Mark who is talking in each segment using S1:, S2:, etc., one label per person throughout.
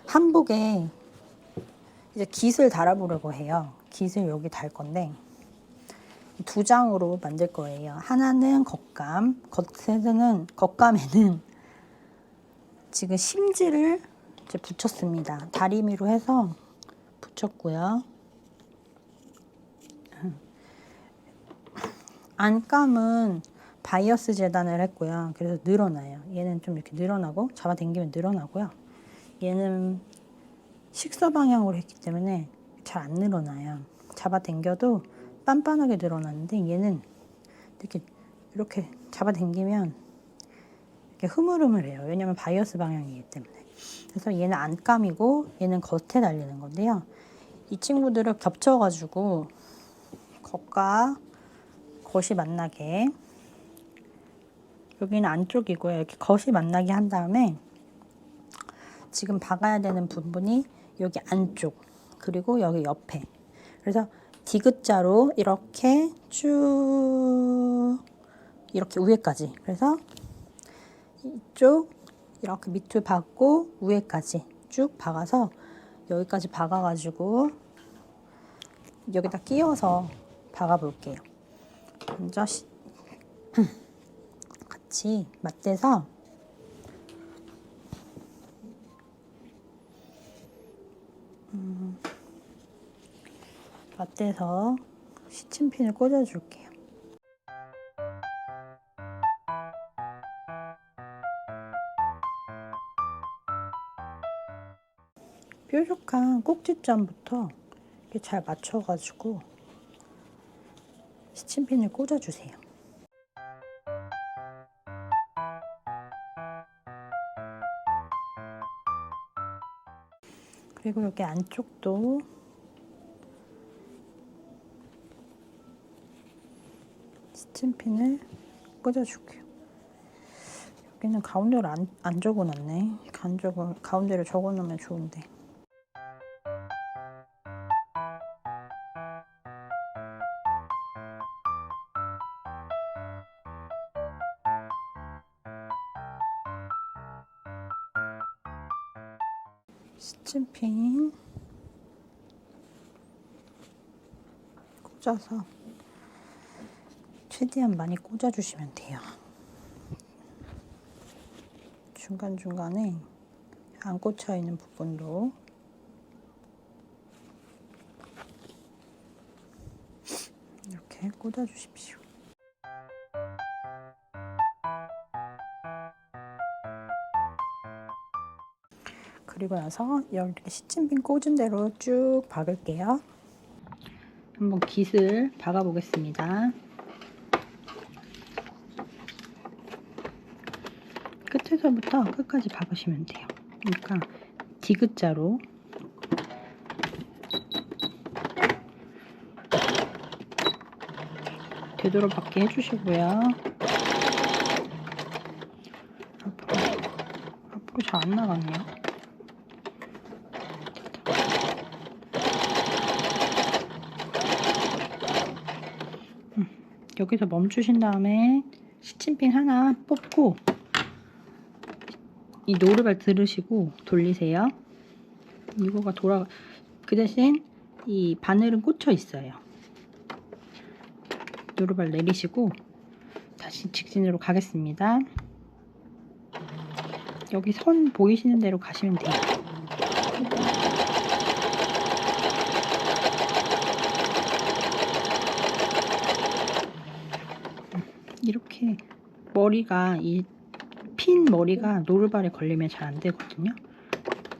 S1: 한복에 이제 깃을 달아보려고 해요. 깃을 여기 달 건데 2장으로 만들 거예요. 하나는 겉감, 겉감에는 지금 심지를 이제 붙였습니다. 다리미로 해서 붙였고요. 안감은 바이어스 재단을 했고요. 그래서 늘어나요. 얘는 좀 이렇게 늘어나고 잡아당기면 늘어나고요. 얘는 식사 방향으로 했기 때문에 잘 안 늘어나요. 잡아당겨도 빤빤하게 늘어나는데 얘는 이렇게 잡아당기면 이렇게 흐물흐물해요. 왜냐면 바이어스 방향이기 때문에. 그래서 얘는 안감이고 얘는 겉에 달리는 건데요. 이 친구들을 겹쳐가지고 겉과 겉이 만나게, 여기는 안쪽이고요. 이렇게 겉이 만나게 한 다음에 지금 박아야 되는 부분이 여기 안쪽 그리고 여기 옆에, 그래서 디귿자로 이렇게 쭉 이렇게 위에까지, 그래서 이쪽 이렇게 밑을 박고 위에까지 쭉 박아서 여기까지 박아가지고 여기다 끼워서 박아 볼게요. 먼저 같이 맞대서 시침핀을 꽂아 줄게요. 뾰족한 꼭지점부터 이렇게 잘 맞춰가지고 시침핀을 꽂아주세요. 그리고 여기 안쪽도 시침핀을 꽂아줄게요. 여기는 가운데를 안 적어놨네. 가운데를 적어놓으면 좋은데. 시침핀 꽂아서 최대한 많이 꽂아주시면 돼요. 중간중간에 안 꽂혀 있는 부분도 이렇게 꽂아주십시오. 그리고 나서 이렇게 시침핀 꽂은 대로 쭉 박을게요. 한번 깃을 박아 보겠습니다. 끝에서부터 끝까지 박으시면 돼요. 그러니까 디귿자로 되도록박게 해주시고요. 앞으로 잘 안 나가네요. 여기서 멈추신 다음에 시침핀 하나 뽑고 이 노루발 들으시고 돌리세요. 이거가 그 대신 이 바늘은 꽂혀 있어요. 노루발 내리시고 다시 직진으로 가겠습니다. 여기 선 보이시는 대로 가시면 돼요. 이렇게 머리가 핀 머리가 노루발에 걸리면 잘 안 되거든요.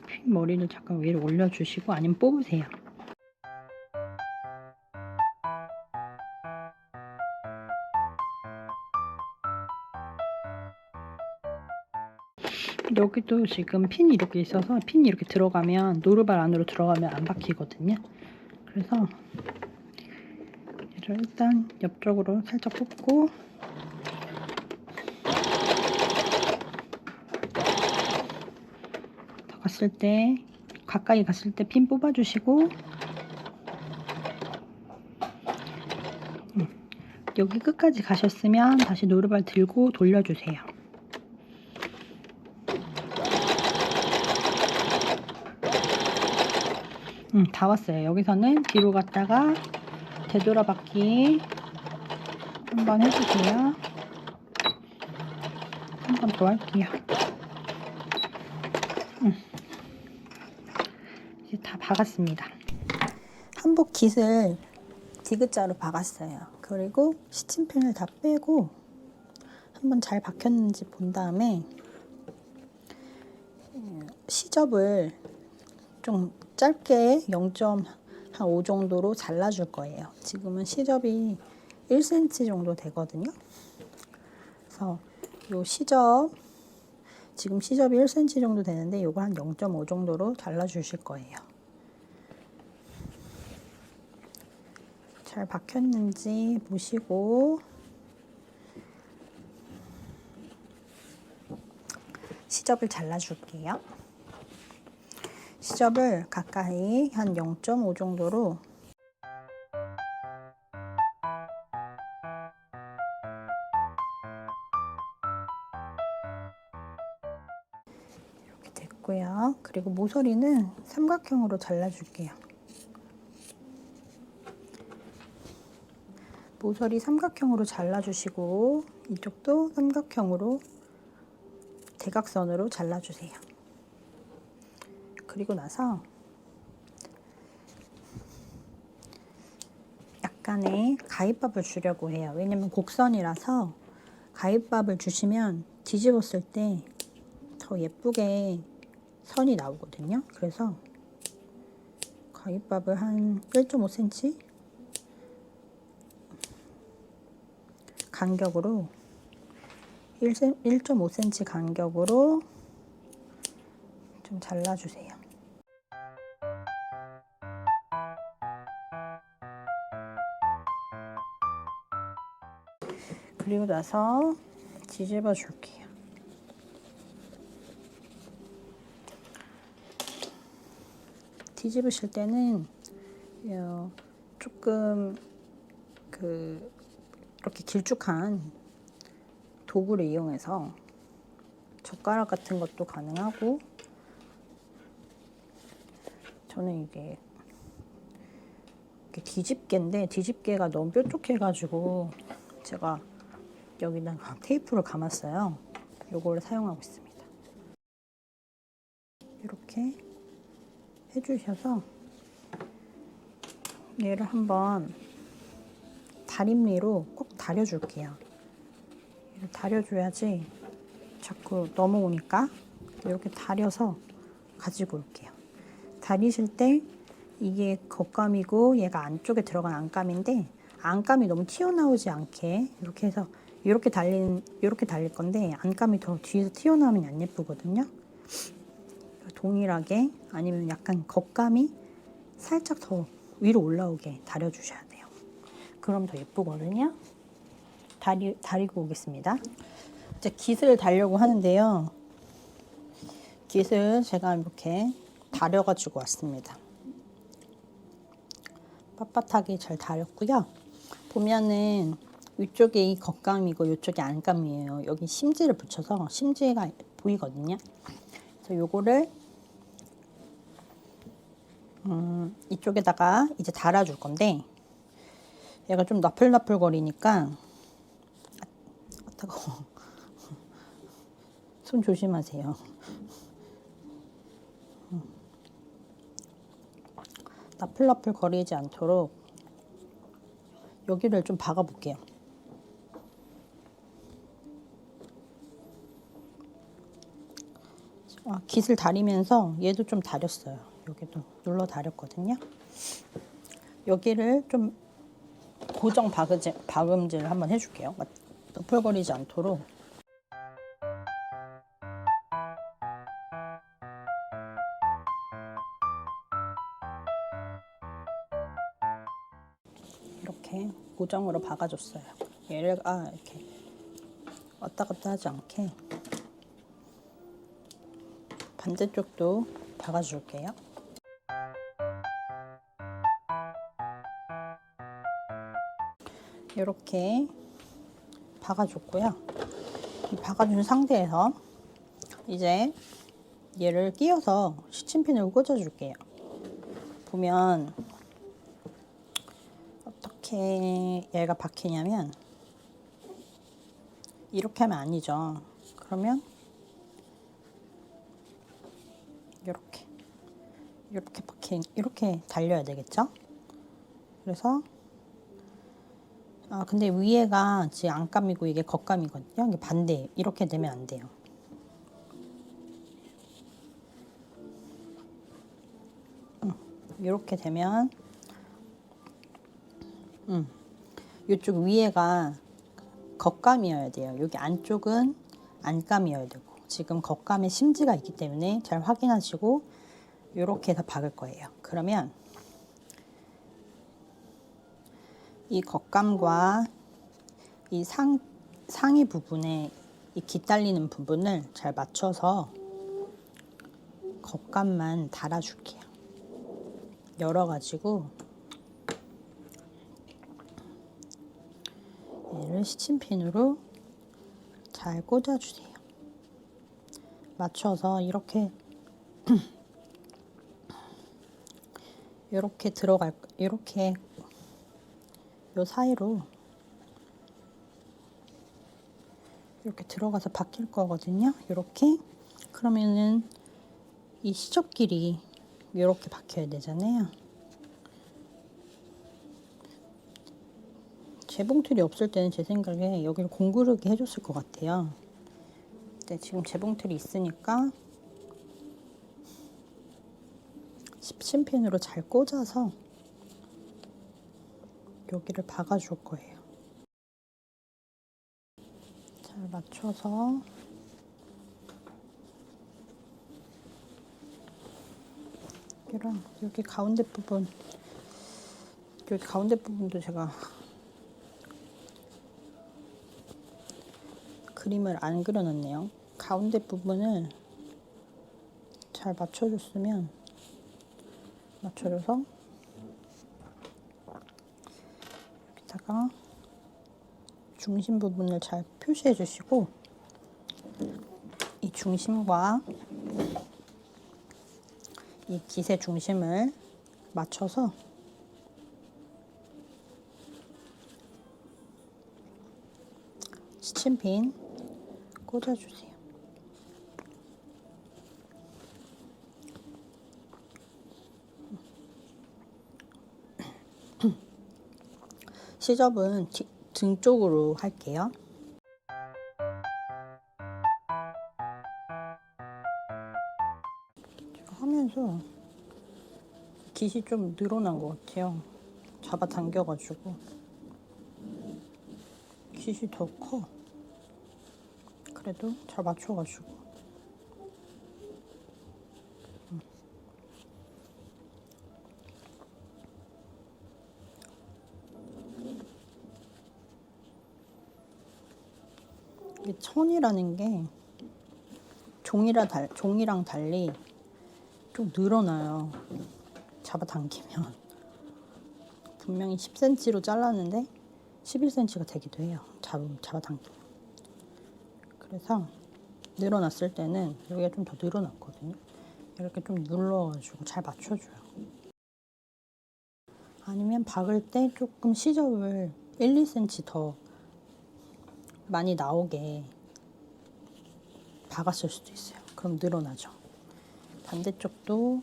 S1: 핀 머리를 잠깐 위로 올려주시고 아니면 뽑으세요. 여기도 지금 핀이 이렇게 있어서 핀이 이렇게 들어가면 노루발 안으로 들어가면 안 박히거든요. 그래서 얘를 일단 옆쪽으로 살짝 뽑고 가까이 갔을 때 핀 뽑아주시고 여기 끝까지 가셨으면 다시 노루발 들고 돌려주세요. 다 왔어요. 여기서는 뒤로 갔다가 되돌아받기 한번 해주세요. 한 번 더 할게요. 이제 다 박았습니다. 한복 깃을 디귿자로 박았어요. 그리고 시침핀을 다 빼고 한번 잘 박혔는지 본 다음에 시접을 좀 짧게 0.5 정도로 잘라줄 거예요. 지금은 시접이 1cm 정도 되거든요. 그래서 요 시접, 지금 시접이 1cm 정도 되는데 요거 한 0.5 정도로 잘라주실 거예요. 잘 박혔는지 보시고 시접을 잘라줄게요. 시접을 가까이 한 0.5 정도로 이렇게 됐고요. 그리고 모서리는 삼각형으로 잘라줄게요. 모서리 삼각형으로 잘라주시고 이쪽도 삼각형으로 대각선으로 잘라주세요. 그리고 나서 약간의 가위밥을 주려고 해요. 왜냐면 곡선이라서 가위밥을 주시면 뒤집었을 때 더 예쁘게 선이 나오거든요. 그래서 가위밥을 한 1.5cm 간격으로 1.5cm 간격으로 좀 잘라주세요. 그리고 나서 뒤집어 줄게요. 뒤집으실 때는 조금 이렇게 길쭉한 도구를 이용해서 젓가락 같은 것도 가능하고, 저는 이게 뒤집개인데 뒤집개가 너무 뾰족해가지고 제가 여기다가 테이프를 감았어요. 요거를 사용하고 있습니다. 이렇게 해주셔서 얘를 한번 다림리로 꼭 다려줄게요. 얘를 다려줘야지 자꾸 넘어오니까 이렇게 다려서 가지고 올게요. 다리실 때 이게 겉감이고 얘가 안쪽에 들어간 안감인데 안감이 너무 튀어나오지 않게 이렇게 해서 이렇게 달릴 건데 안감이 더 뒤에서 튀어나오면 안 예쁘거든요. 동일하게 아니면 약간 겉감이 살짝 더 위로 올라오게 다려주셔야 돼요. 그럼 더 예쁘거든요. 다리고 오겠습니다. 이제 깃을 달려고 하는데요. 깃을 제가 이렇게 다려가지고 왔습니다. 빳빳하게 잘 다렸고요. 보면은 위쪽에 이 겉감이고 이쪽이 안감이에요. 여기 심지를 붙여서 심지가 보이거든요. 그래서 요거를 이쪽에다가 이제 달아줄 건데 얘가 좀 나풀나풀 거리니까 뜨거워. 손 조심하세요. 나풀나풀 거리지 않도록 여기를 좀 박아 볼게요. 깃을 다리면서 얘도 좀 다렸어요. 여기도 눌러 다렸거든요. 여기를 좀 고정 박음질 한번 해줄게요. 너풀거리지 않도록. 이렇게 고정으로 박아줬어요. 얘를 이렇게 왔다 갔다 하지 않게 반대쪽도 박아줄게요. 이렇게 박아줬고요. 이 박아준 상태에서 이제 얘를 끼워서 시침핀을 꽂아줄게요. 보면 어떻게 얘가 박히냐면 이렇게 하면 아니죠. 그러면 이렇게 달려야 되겠죠? 그래서 근데 위에가 지금 안감이고 이게 겉감이거든요. 이게 반대예요. 이렇게 되면 안 돼요. 이렇게 되면 이쪽 위에가 겉감이어야 돼요. 여기 안쪽은 안감이어야 되고 지금 겉감에 심지가 있기 때문에 잘 확인하시고 이렇게 해서 박을 거예요. 그러면 이 겉감과 이 상위 부분에 이 깃달리는 부분을 잘 맞춰서 겉감만 달아줄게요. 열어가지고 얘를 시침핀으로 잘 꽂아주세요. 맞춰서 이렇게 이렇게 요 사이로 이렇게 들어가서 박힐 거거든요. 이렇게 그러면은 이 시접길이 이렇게 박혀야 되잖아요. 재봉틀이 없을 때는 제 생각에 여기를 공구르게 해줬을 것 같아요. 근데 지금 재봉틀이 있으니까 십신핀으로 잘 꽂아서 여기를 박아줄 거예요. 잘 맞춰서 여기랑 여기 가운데 부분도 제가 그림을 안 그려놨네요. 가운데 부분을 잘 맞춰줘서 여기다가 중심 부분을 잘 표시해 주시고 이 중심과 이 깃의 중심을 맞춰서 시침핀 꽂아주세요. 시접은 등 쪽으로 할게요. 하면서 깃이 좀 늘어난 것 같아요. 잡아당겨가지고 깃이 더 커. 그래도 잘 맞춰가지고 이게 천이라는 게 종이랑 달리 좀 늘어나요. 잡아당기면 분명히 10cm로 잘랐는데 11cm가 되기도 해요. 잡아당기면. 그래서 늘어났을 때는 여기가 좀 더 늘어났거든요. 이렇게 좀 눌러가지고 잘 맞춰줘요. 아니면 박을 때 조금 시접을 1, 2cm 더 많이 나오게 박았을 수도 있어요. 그럼 늘어나죠. 반대쪽도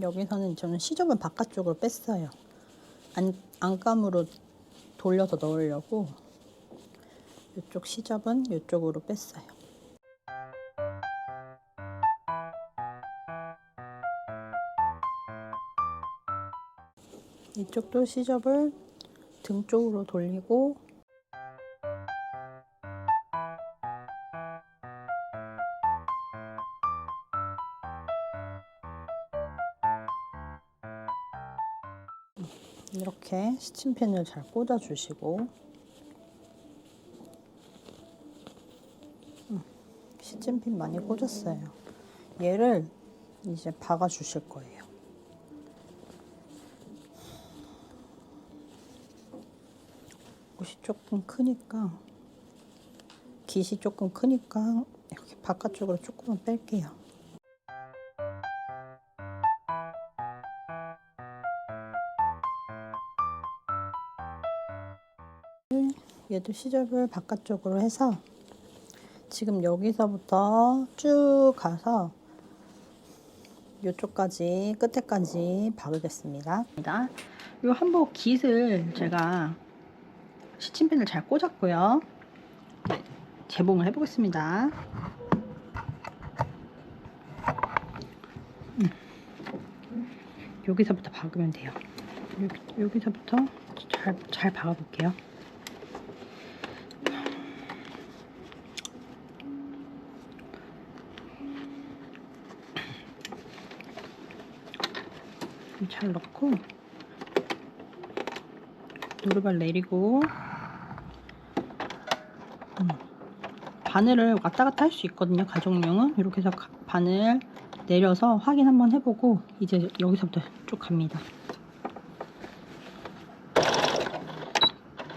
S1: 여기서는 저는 시접은 바깥쪽으로 뺐어요. 안감으로 돌려서 넣으려고 이쪽 시접은 이쪽으로 뺐어요. 이쪽도 시접을 등 쪽으로 돌리고 이렇게 시침핀을 잘 꽂아 주시고 시침핀 많이 꽂았어요. 얘를 이제 박아 주실 거예요. 옷이 조금 크니까 깃이 조금 크니까 이렇게 바깥쪽으로 조금만 뺄게요. 얘도 시접을 바깥쪽으로 해서 지금 여기서부터 쭉 가서 이쪽까지 끝에까지 박으겠습니다. 이 한복 깃을 제가 시침펜을 잘 꽂았고요. 네, 재봉을 해보겠습니다. 여기서부터 박으면 돼요. 여기서부터 잘 박아볼게요. 잘 넣고 노루발 내리고 바늘을 왔다 갔다 할 수 있거든요. 가족용은 이렇게 해서 바늘 내려서 확인 한번 해보고 이제 여기서부터 쭉 갑니다.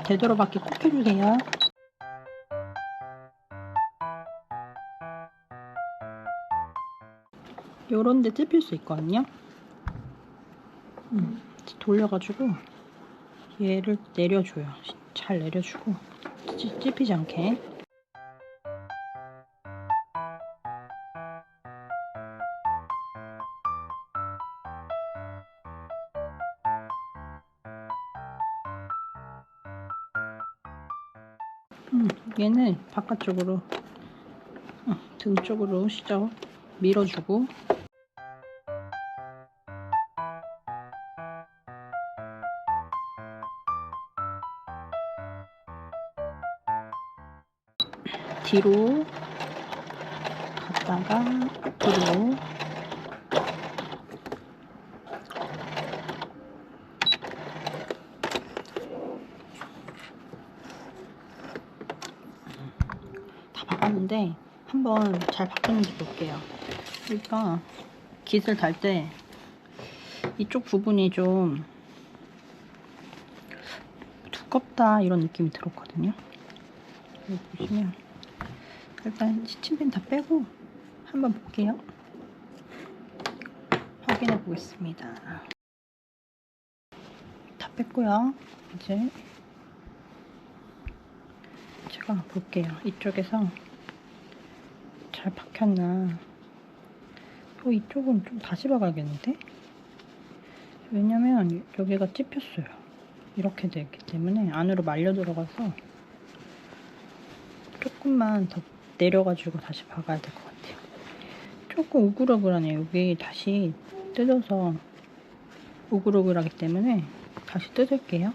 S1: 되도록밖에 꼭 해주세요. 요런 데 찝힐 수 있거든요. 돌려가지고 얘를 내려줘요. 잘 내려주고 찝히지 않게. 얘는 바깥쪽으로 등 쪽으로 시접 밀어주고 뒤로 갔다가 앞으로 다 박았는데 한번 잘 박혔는지 볼게요. 그러니까 깃을 달 때 이쪽 부분이 좀 두껍다 이런 느낌이 들었거든요. 여기 보시면 일단 시침펜 다 빼고 한번 볼게요. 확인해 보겠습니다. 다 뺐고요. 이제 제가 볼게요. 이쪽에서 잘 박혔나. 이쪽은 좀 다시 박아야겠는데? 왜냐면 여기가 찝혔어요. 이렇게 되기 때문에 안으로 말려 들어가서 조금만 더 내려가지고 다시 박아야 될 것 같아요. 조금 우글우글하네요. 여기 다시 뜯어서 우글우글하기 때문에 다시 뜯을게요.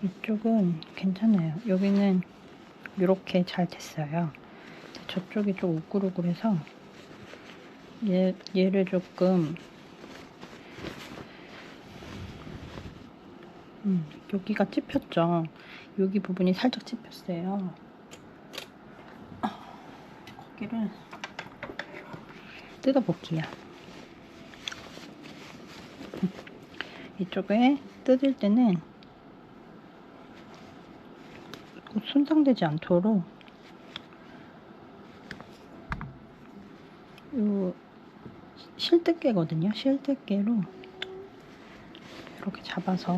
S1: 이쪽은 괜찮아요. 여기는 이렇게 잘 됐어요. 저쪽이 좀 우글우글해서 얘를 조금 여기가 찝혔죠. 여기 부분이 살짝 찝혔어요. 거기를 뜯어볼게요. 이쪽에 뜯을 때는 손상되지 않도록 요 실뜨개거든요. 실뜨개로 이렇게 잡아서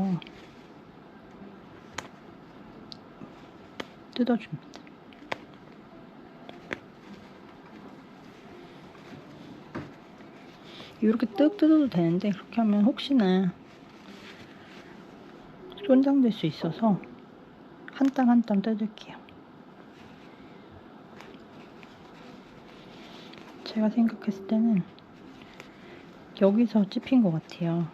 S1: 뜯어줍니다. 이렇게 뜩 뜯어도 되는데 그렇게 하면 혹시나 손상될 수 있어서 한 땀 한 땀 뜯을게요. 제가 생각했을 때는 여기서 찝힌 것 같아요.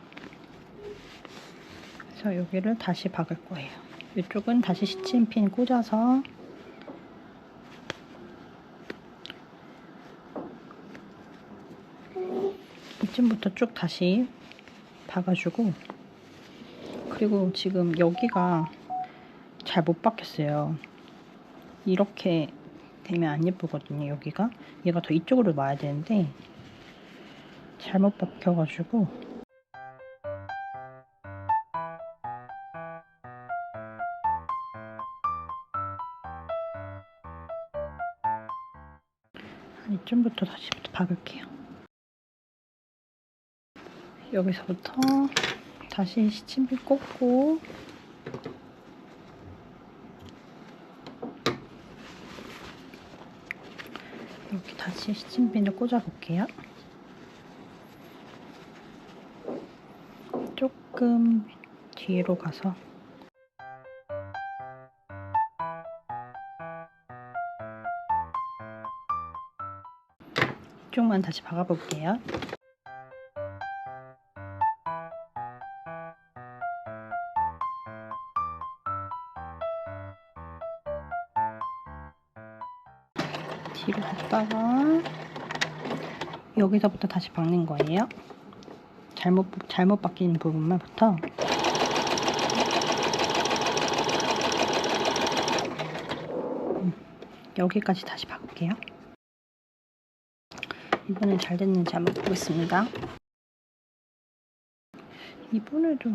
S1: 그래서 여기를 다시 박을 거예요. 이쪽은 다시 시침핀 꽂아서 이쯤부터 쭉 다시 박아주고, 그리고 지금 여기가 잘 못 박혔어요. 이렇게 되면 안 예쁘거든요. 여기가 얘가 더 이쪽으로 와야 되는데 잘못 박혀가지고 이쯤부터 다시 박을게요. 여기서부터 다시 시침비 꽂고 이렇게 다시 시침핀을 꽂아 볼게요. 조금 뒤로 가서 이쪽만 다시 박아 볼게요. 뒤로 갔다가 여기서부터 다시 박는 거예요. 잘못 박힌 부분만부터 여기까지 다시 박을게요. 이번엔 잘 됐는지 한번 보겠습니다. 이번에도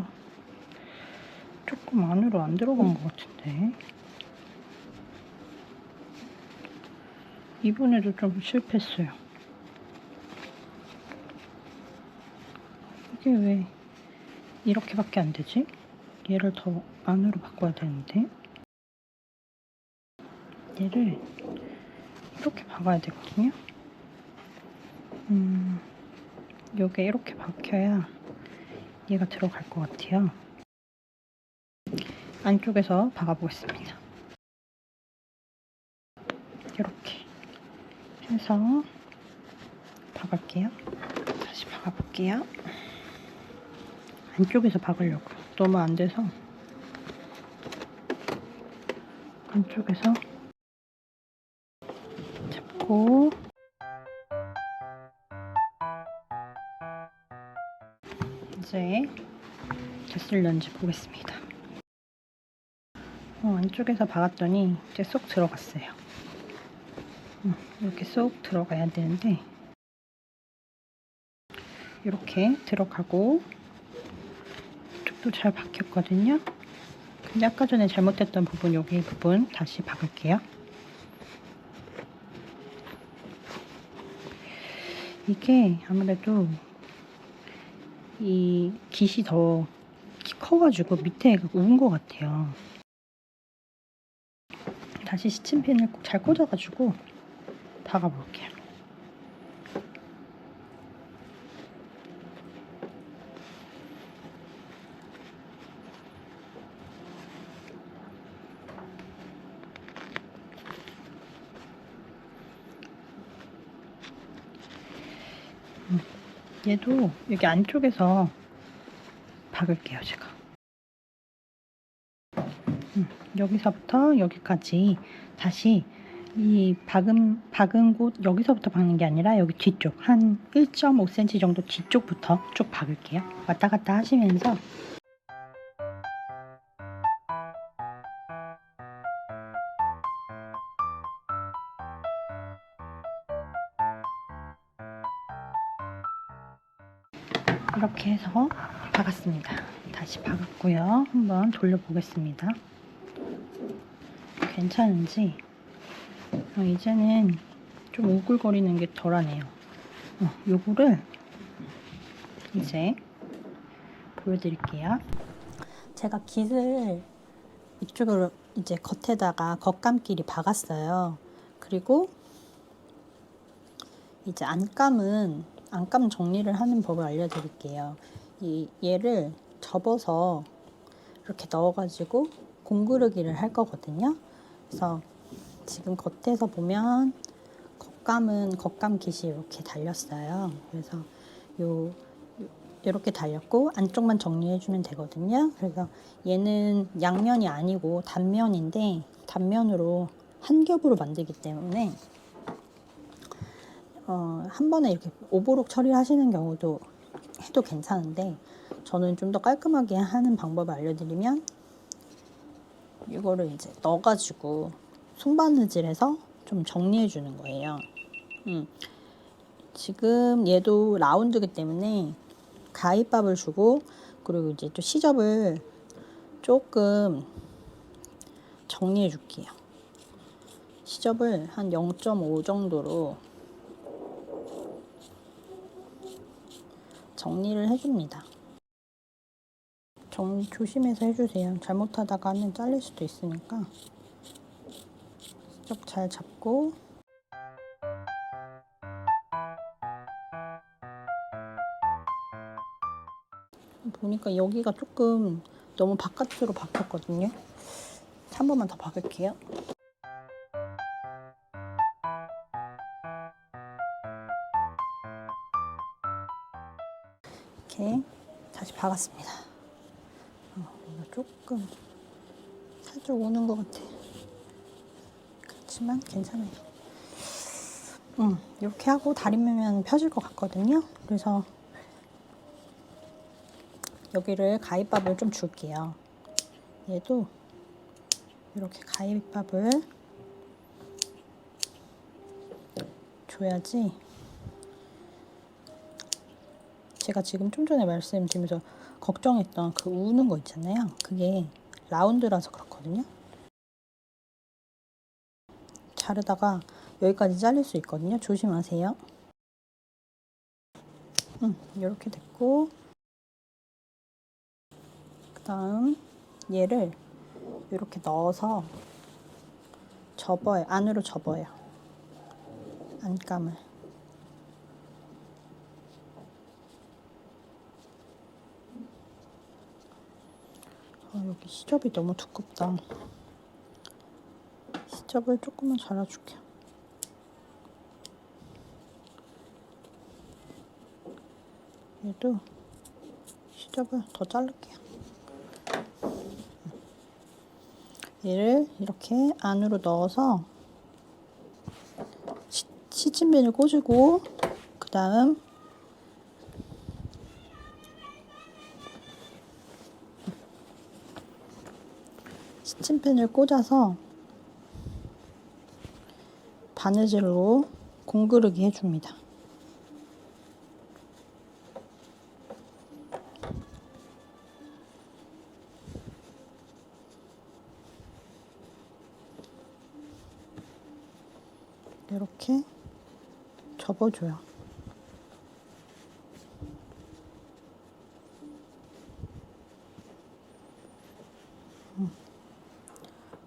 S1: 조금 안으로 안 들어간 것 같은데 이번에도 좀 실패했어요. 이게 왜 이렇게밖에 안 되지? 얘를 더 안으로 바꿔야 되는데 얘를 이렇게 박아야 되거든요. 요게 이렇게 박혀야 얘가 들어갈 것 같아요. 안쪽에서 박아 보겠습니다. 이렇게 해서 박을게요. 다시 박아 볼게요. 안쪽에서 박으려고 너무 안 돼서 안쪽에서 잡고 이제 됐을런지 보겠습니다. 안쪽에서 박았더니 이제 쏙 들어갔어요. 이렇게 쏙 들어가야 되는데 이렇게 들어가고 이쪽도 잘 박혔거든요. 근데 아까 전에 잘못했던 부분, 여기 부분 다시 박을게요. 이게 아무래도 이 깃이 더 커가지고 밑에 운 것 같아요. 다시 시침핀을 잘 꽂아가지고 박아볼게요. 얘도 여기 안쪽에서 박을게요, 제가. 여기서부터 여기까지 다시 이 박은 곳 여기서부터 박는 게 아니라 여기 뒤쪽 한 1.5cm 정도 뒤쪽부터 쭉 박을게요. 왔다 갔다 하시면서 이렇게 해서 박았습니다. 다시 박았고요. 한번 돌려보겠습니다. 괜찮은지 이제는 좀 오글거리는 게 덜하네요. 요거를 이제 보여드릴게요. 제가 깃을 이쪽으로 이제 겉에다가 겉감끼리 박았어요. 그리고 이제 안감 정리를 하는 법을 알려드릴게요. 얘를 접어서 이렇게 넣어가지고 공구르기를 할 거거든요. 그래서 지금 겉에서 보면 겉감 깃이 이렇게 달렸어요. 그래서 이렇게 달렸고 안쪽만 정리해주면 되거든요. 그래서 얘는 양면이 아니고 단면인데 단면으로 한 겹으로 만들기 때문에 한 번에 이렇게 오버록 처리하시는 경우도 해도 괜찮은데 저는 좀 더 깔끔하게 하는 방법을 알려드리면 이거를 이제 넣어가지고 손바느질해서 좀 정리해 주는 거예요. 지금 얘도 라운드기 때문에 가위밥을 주고 그리고 이제 또 시접을 조금 정리해 줄게요. 시접을 한 0.5 정도로 정리를 해줍니다. 정리 조심해서 해주세요. 잘못하다가는 잘릴 수도 있으니까 쭉 잘 잡고 보니까 여기가 조금 너무 바깥으로 박혔거든요. 한 번만 더 박을게요. 이렇게 다시 박았습니다. 이거 조금 살짝 오는 것 같아. 그렇지만 괜찮아요. 이렇게 하고 다리면 펴질 것 같거든요. 그래서 여기를 가위밥을 좀 줄게요. 얘도 이렇게 가위밥을 줘야지. 제가 지금 좀 전에 말씀드리면서 걱정했던 그 우는 거 있잖아요. 그게 라운드라서 그렇거든요. 자르다가 여기까지 잘릴 수 있거든요. 조심하세요. 이렇게 됐고, 그 다음 얘를 이렇게 넣어서 접어요. 안으로 접어요. 안감을. 여기 시접이 너무 두껍다. 시접을 조금만 잘라줄게요. 얘도 시접을 더 자를게요. 얘를 이렇게 안으로 넣어서 시침핀을 꽂고, 그 다음 시침핀을 꽂아서 바느질로 공그르기 해줍니다. 이렇게 접어줘요.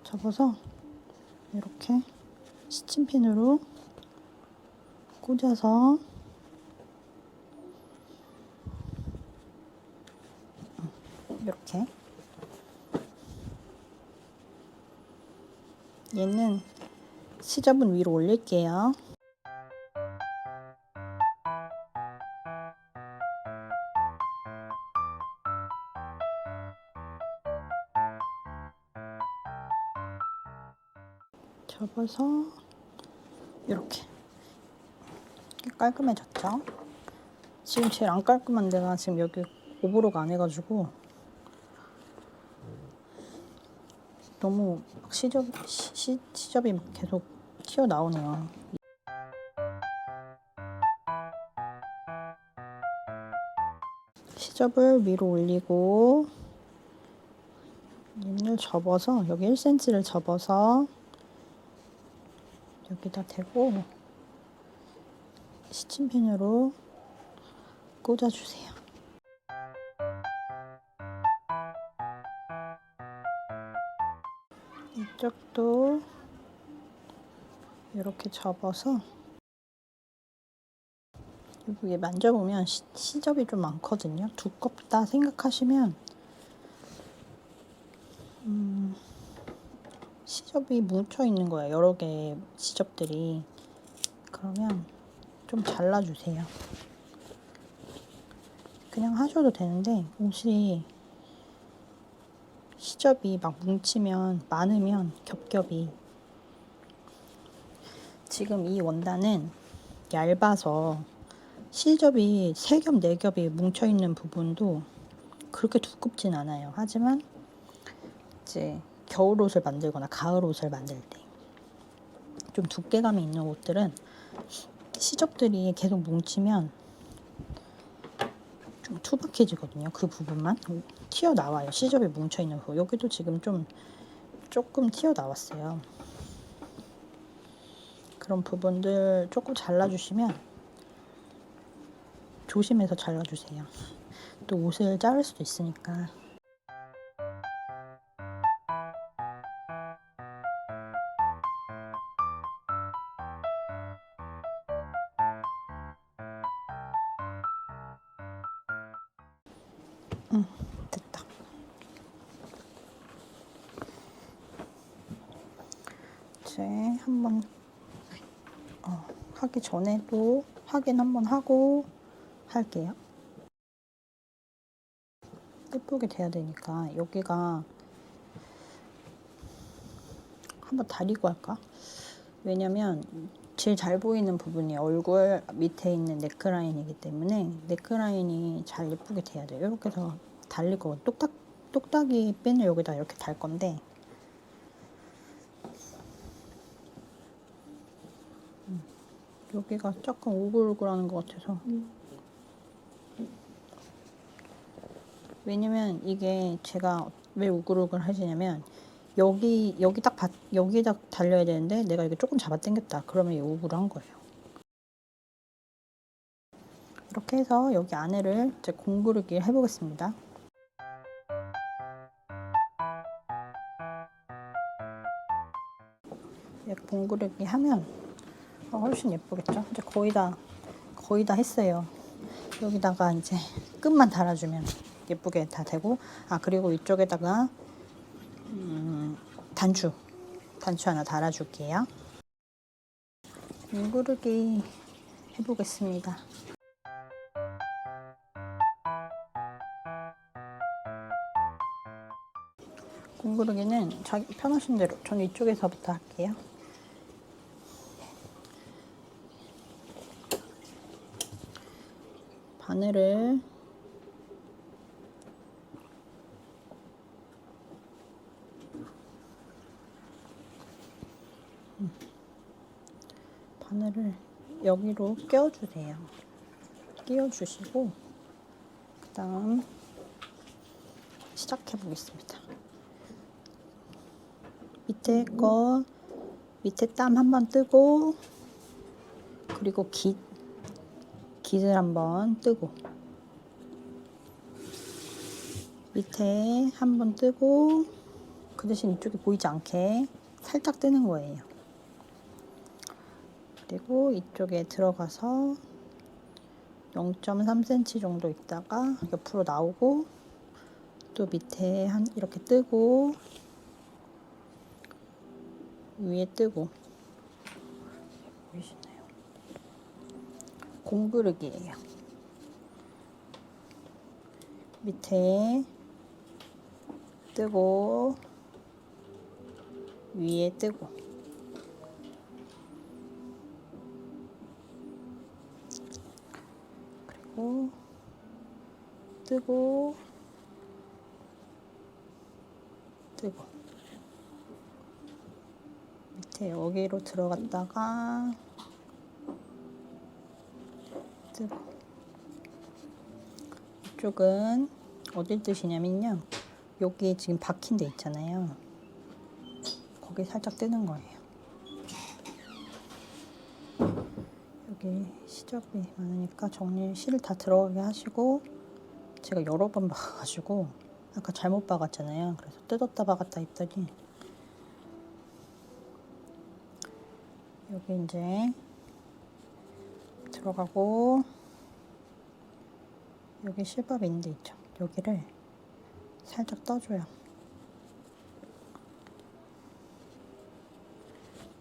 S1: 접어서 이렇게 시침핀으로 꽂아서 이렇게. 얘는 시접은 위로 올릴게요. 접어서 이렇게 깔끔해졌죠? 지금 제일 안 깔끔한 데가 지금 여기 오버로그 안 해가지고 너무 시접이 막 계속 튀어나오네요. 시접을 위로 올리고 얘를 접어서 여기 1cm를 접어서 여기다 대고 시침핀으로 꽂아주세요. 이쪽도 이렇게 접어서 여기 만져보면 시접이 좀 많거든요. 두껍다 생각하시면 시접이 뭉쳐 있는 거예요. 여러 개의 시접들이. 그러면 좀 잘라주세요. 그냥 하셔도 되는데 옷이 시접이 막 뭉치면 많으면 겹겹이. 지금 이 원단은 얇아서 시접이 3겹, 4겹이 뭉쳐있는 부분도 그렇게 두껍진 않아요. 하지만 이제 겨울옷을 만들거나 가을옷을 만들 때 좀 두께감이 있는 옷들은 시접들이 계속 뭉치면 좀 투박해지거든요. 그 부분만 튀어나와요. 시접이 뭉쳐있는 부분. 여기도 지금 조금 튀어나왔어요. 그런 부분들 조금 잘라주시면 조심해서 잘라주세요. 또 옷을 자를 수도 있으니까. 됐다. 이제 한번 하기 전에도 확인 한번 하고 할게요. 예쁘게 돼야 되니까 여기가 한번 다리고 할까? 왜냐면 제일 잘 보이는 부분이 얼굴 밑에 있는 네크라인이기 때문에 네크라인이 잘 예쁘게 돼야 돼요. 이렇게 해서 달릴 거 똑딱이 핀을 여기다 이렇게 달 건데 여기가 조금 오글오글하는 것 같아서 왜냐면 이게 제가 왜 오글오글 하시냐면 여기 딱 달려야 되는데 내가 이게 조금 잡아 당겼다 그러면 이게 오글한 거예요. 이렇게 해서 여기 안에를 이제 공구르기 해보겠습니다. 이렇게 공구르기 하면 훨씬 예쁘겠죠? 이제 거의 다 했어요. 여기다가 이제 끝만 달아주면 예쁘게 다 되고, 그리고 이쪽에다가 단추 하나 달아줄게요. 공구르기 해보겠습니다. 공구르기는 자기 편하신 대로, 저는 이쪽에서부터 할게요. 바늘을 여기로 끼워주세요. 끼워주시고 그 다음 시작해 보겠습니다. 밑에 땀 한번 뜨고 그리고 깃을 한번 뜨고 밑에 한번 뜨고 그 대신 이쪽이 보이지 않게 살짝 뜨는 거예요. 그리고 이쪽에 들어가서 0.3cm 정도 있다가 옆으로 나오고 또 밑에 이렇게 뜨고 위에 뜨고 보이시나요? 공구르기예요. 밑에 뜨고 위에 뜨고 그리고 뜨고 밑에 여기로 들어갔다가 뜨고 이쪽은 어딜 뜨시냐면요 여기 지금 박힌 데 있잖아요 거기 살짝 뜨는 거예요. 여기 시접이 많으니까 실을 다 들어가게 하시고 제가 여러 번 박아가지고 아까 잘못 박았잖아요. 그래서 뜯었다 박았다 했더니 여기 이제 들어가고 여기 실밥 있는 데 있죠. 여기를 살짝 떠줘요.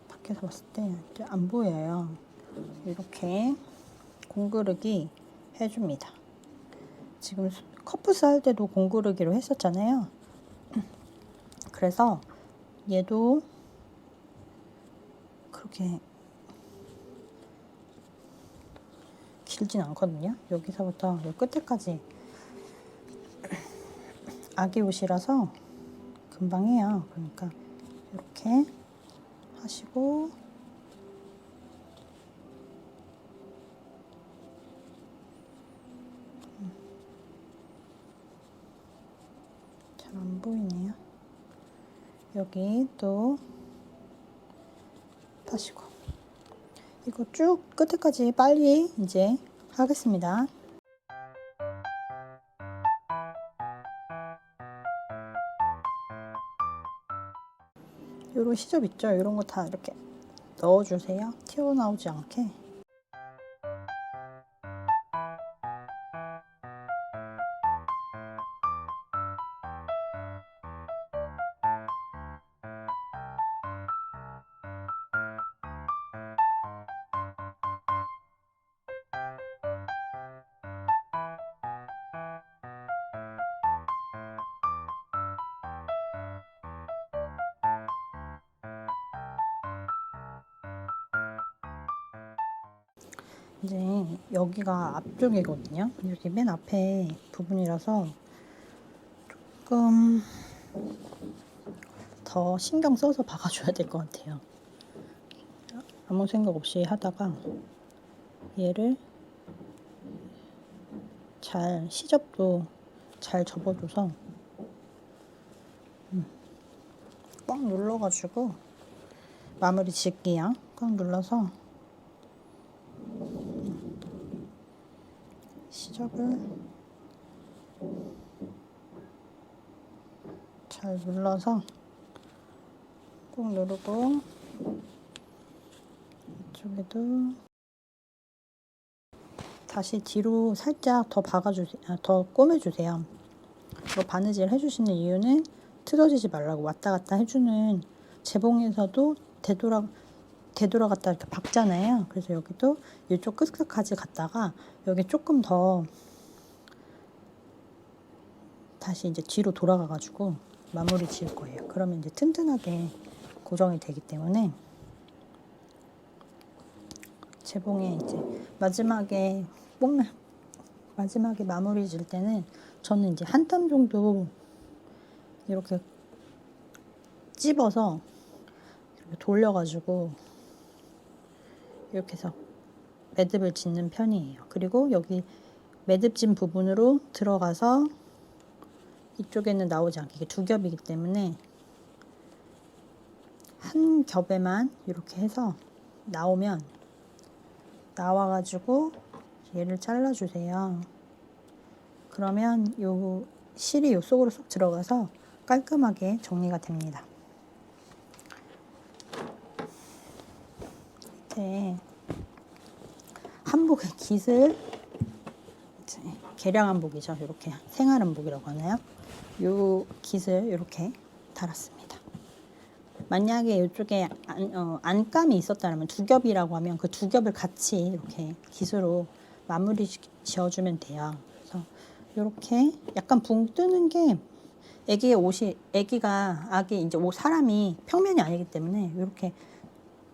S1: 밖에서 봤을 때 이제 안 보여요. 이렇게 공구르기 해줍니다. 지금 커프스 할 때도 공구르기로 했었잖아요. 그래서 얘도 그렇게 길진 않거든요. 여기서부터 여기 끝에까지 아기 옷이라서 금방 해요. 그러니까 이렇게 하시고 잘 안 보이네요. 여기 또 하시고 이거 쭉 끝에까지 빨리 이제 하겠습니다. 요런 시접 있죠? 이런 거 다 이렇게 넣어주세요. 튀어나오지 않게. 이제 여기가 앞쪽이거든요. 여기 맨 앞에 부분이라서 조금 더 신경 써서 박아줘야 될 것 같아요. 아무 생각 없이 하다가 얘를 잘 시접도 잘 접어줘서 꽉 눌러가지고 마무리 짓게요. 꽉 눌러서 시접을 잘 눌러서 꾹 누르고 이쪽에도 다시 뒤로 살짝 더 박아주세요. 더 꼬매주세요. 이거 바느질 해주시는 이유는 틀어지지 말라고 왔다 갔다 해주는 재봉에서도 되돌아갔다 이렇게 박잖아요. 그래서 여기도 이쪽 끝까지 갔다가 여기 조금 더 다시 이제 뒤로 돌아가가지고 마무리 지을 거예요. 그러면 이제 튼튼하게 고정이 되기 때문에 재봉에 이제 마지막에 마무리 질 때는 저는 이제 한 땀 정도 이렇게 찝어서 이렇게 돌려가지고 이렇게 해서 매듭을 짓는 편이에요. 그리고 여기 매듭 진 부분으로 들어가서 이쪽에는 나오지 않게 이게 두 겹이기 때문에 한 겹에만 이렇게 해서 나와가지고 얘를 잘라주세요. 그러면 요 실이 요 속으로 쏙 들어가서 깔끔하게 정리가 됩니다. 이제 한복의 깃을 개량 한복이죠. 이렇게 생활 한복이라고 하나요? 요 깃을 이렇게 달았습니다. 만약에 이쪽에 안감이 있었다면 두 겹이라고 하면 그 두 겹을 같이 이렇게 깃으로 마무리 지어주면 돼요. 그래서 이렇게 약간 붕 뜨는 게 아기 이제 옷 사람이 평면이 아니기 때문에 이렇게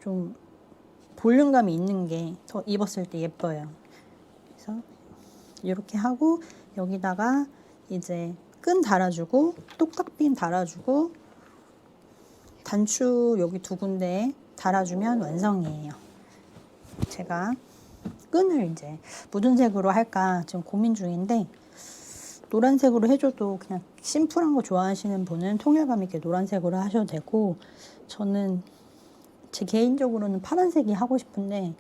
S1: 좀 볼륨감이 있는 게 더 입었을 때 예뻐요. 그래서 이렇게 하고 여기다가 이제 끈 달아주고 똑딱핀 달아주고 단추 여기 두 군데에 달아주면 완성이에요. 제가 끈을 이제 무슨 색으로 할까 지금 고민 중인데 노란색으로 해줘도 그냥 심플한 거 좋아하시는 분은 통일감 있게 노란색으로 하셔도 되고 저는 제 개인적으로는 파란색이 하고 싶은데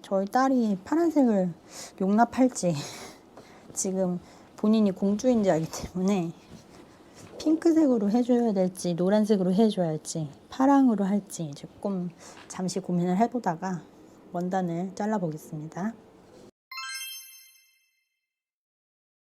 S1: 저희 딸이 파란색을 용납할지 지금 본인이 공주인지 알기 때문에 핑크색으로 해줘야 될지 노란색으로 해줘야 할지 파랑으로 할지 조금 잠시 고민을 해보다가 원단을 잘라 보겠습니다.